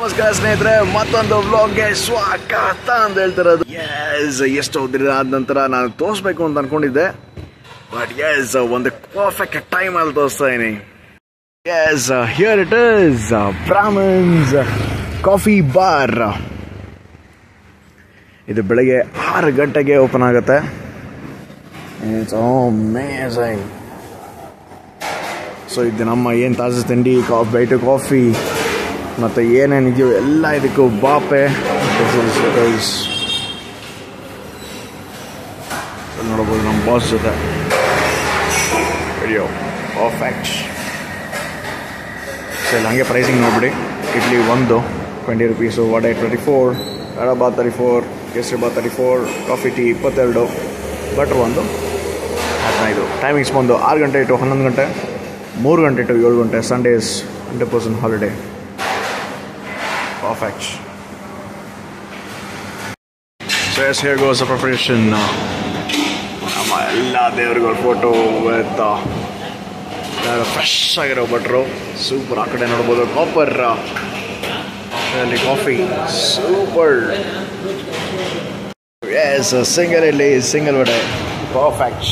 ನಮಸ್ಕಾರ ಸ್ನೇಹಿತರೆ, ಮತ್ತೊಂದು ವ್ಲಾಗ್ಗೆ ಸ್ವಾಗತ ಅಂತ ಹೇಳ್ತಿರೋದು. ಎಷ್ಟು ದಿನ ಆದ ನಂತರ ನಾನು ತೋರಿಸ್ಬೇಕು ಅಂತ ಅನ್ಕೊಂಡಿದ್ದೆ, ಬಟ್ ಒಂದು ಪರ್ಫೆಕ್ಟ್ ಟೈಮ್ ಅಲ್ಲಿ ತೋರಿಸ್ತಾ ಇದೀನಿ. Here it is Brahmins coffee bar. ಇದು ಬೆಳಗ್ಗೆ 6 ಗಂಟೆಗೆ ಓಪನ್ ಆಗುತ್ತೆ. It's amazing. ಸೊ ಇದು ನಮ್ಮ ಏನು ತಾಜಾ ತಿಂಡಿ, ಬೈಟು ಕಾಫಿ ಮತ್ತು ಏನೇನಿದೆಯೋ ಎಲ್ಲ ಇದಕ್ಕೂ ಬಾಪೆ. ನೋಡ್ಬೋದು ನಮ್ಮ ಬಾಸ್ ಜೊತೆ ವಿಡಿಯೋ ಪರ್ಫೆಕ್ಟ್. ಸೊ ಇಲ್ಲಿ ಹಂಗೆ ಪ್ರೈಸಿಂಗ್ ನೋಡ್ಬಿಡಿ. Idli 1 20 rupees, vada 24, vadabath 34, kesaribath 34, coffee tea 22, butter 1 15. Timings ಬಂದು 6 ಗಂಟೆ ಟು 11 ಗಂಟೆ, 3 ಗಂಟೆ ಟು 7 ಗಂಟೆ. Sundays 100% holiday. Perfect. So yes, here goes the preparation. ನಮ್ಮ ಎಲ್ಲ ದೇವರುಗಳ ಫೋಟೋ ವಿತ್ ಫ್ರೆಶ್ ಆಗಿರೋ ಬಟ್ರು. ಸೂಪರ್. ಆ ಕಡೆ ನೋಡ್ಬೋದು ಕಾಪರ್ ಅಲ್ಲಿ ಕಾಫಿ. ಸೂಪರ್. ಎಸ್, ಸಿಂಗಲ್ ಇಲ್ಲಿ ಸಿಂಗಲ್ ವಡೆ. ಪರ್ಫೆಕ್ಟ್.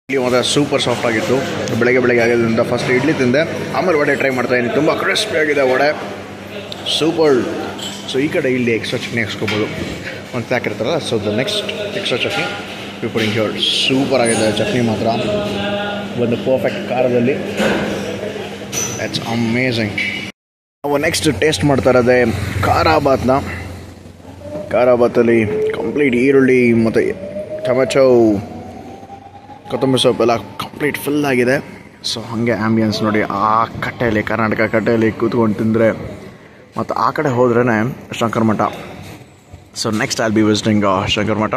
ಇಡ್ಲಿ ಮಾತ್ರ ಸೂಪರ್ ಸಾಫ್ಟ್ ಆಗಿತ್ತು. ಬೆಳಗ್ಗೆ ಆಗಿದ್ದರಿಂದ ಫಸ್ಟ್ ಇಡ್ಲಿ ತಿಂದೆ, ಆಮೇಲೆ ವಡೆ ಟ್ರೈ ಮಾಡ್ತಾ ಇದ್ದೀನಿ. ತುಂಬ ಕ್ರಿಸ್ಪಿ ಆಗಿದೆ ವಡೆ. ಸೂಪರ್. ಸೊ ಈ ಕಡೆ ಇಲ್ಲಿ ಎಕ್ಸ್ಟ್ರಾ ಚಟ್ನಿ ಹಾಕ್ಸ್ಕೊಬೋದು, ಒಂದು ಪ್ಯಾಕ್ ಇರ್ತಾರಲ್ಲ. So the next extra chutney peppering here. Super ಆಗಿದೆ ಚಟ್ನಿ ಮಾತ್ರ. ಒಂದು ಪರ್ಫೆಕ್ಟ್ ಖಾರದಲ್ಲಿ. It's amazing. ನಾವು ನೆಕ್ಸ್ಟ್ ಟೇಸ್ಟ್ ಮಾಡ್ತಾ ಇರೋದೇ ಖಾರಾಬಾತ್ನ. ಖಾರಾಬಾತಲ್ಲಿ ಕಂಪ್ಲೀಟ್ ಈರುಳ್ಳಿ ಮತ್ತು ಟೊಮೆಟೊ, ಕೊತ್ತಂಬರಿ ಸೊಪ್ಪು ಎಲ್ಲ ಕಂಪ್ಲೀಟ್ ಫುಲ್ ಆಗಿದೆ. ಸೊ ಹಾಗೆ ಆ್ಯಂಬಿಯನ್ಸ್ ನೋಡಿ. ಆ ಕಟ್ಟೆಯಲ್ಲಿ, ಕರ್ನಾಟಕ ಕಟ್ಟೆಯಲ್ಲಿ ಕೂತ್ಕೊಂಡು ತಿಂದರೆ, ಮತ್ತು ಆ ಕಡೆ ಹೋದ್ರೇ Shankar Mutt. So next I'll be visiting Shankar Mutt.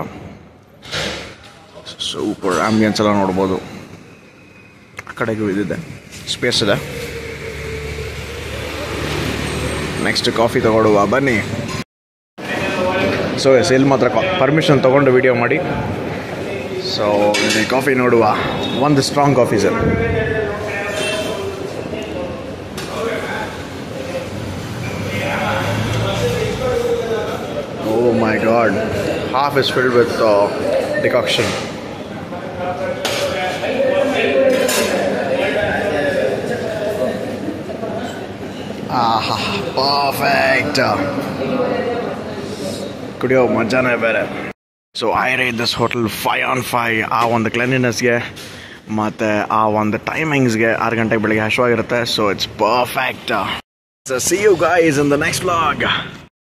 Super ambience ಎಲ್ಲ ನೋಡ್ಬೋದು. ಆ ಕಡೆಗೂ ಇದಿದೆ, ಸ್ಪೇಸ್ ಇದೆ. ನೆಕ್ಸ್ಟ್ ಕಾಫಿ ತಗೊಳ್ಳುವ ಬನ್ನಿ. ಸೊ ಎಸ್, ಇಲ್ಲಿ ಮಾತ್ರ ಪರ್ಮಿಷನ್ ತೊಗೊಂಡು ವಿಡಿಯೋ ಮಾಡಿ. ಸೊ ಇಲ್ಲಿ ಕಾಫಿ ನೋಡುವ. ಒಂದು strong coffee sir. Oh my god, half is filled with decoction. Perfect. ಕುಡಿಯೋ ಮಜಾನೇ ಬೇರೆ. So I rate this hotel 5 on 5. ಆ ಒಂದು ಕ್ಲೀನ್ಲಿನೆಸ್ಗೆ ಮತ್ತು ಆ ಒಂದು ಟೈಮಿಂಗ್ಸ್ಗೆ. 6 ಗಂಟೆಗೆ ಬೆಳಿಗ್ಗೆ ಹಶ್ವಾಗಿರುತ್ತೆ. So it's perfect. So see you guys in the next vlog.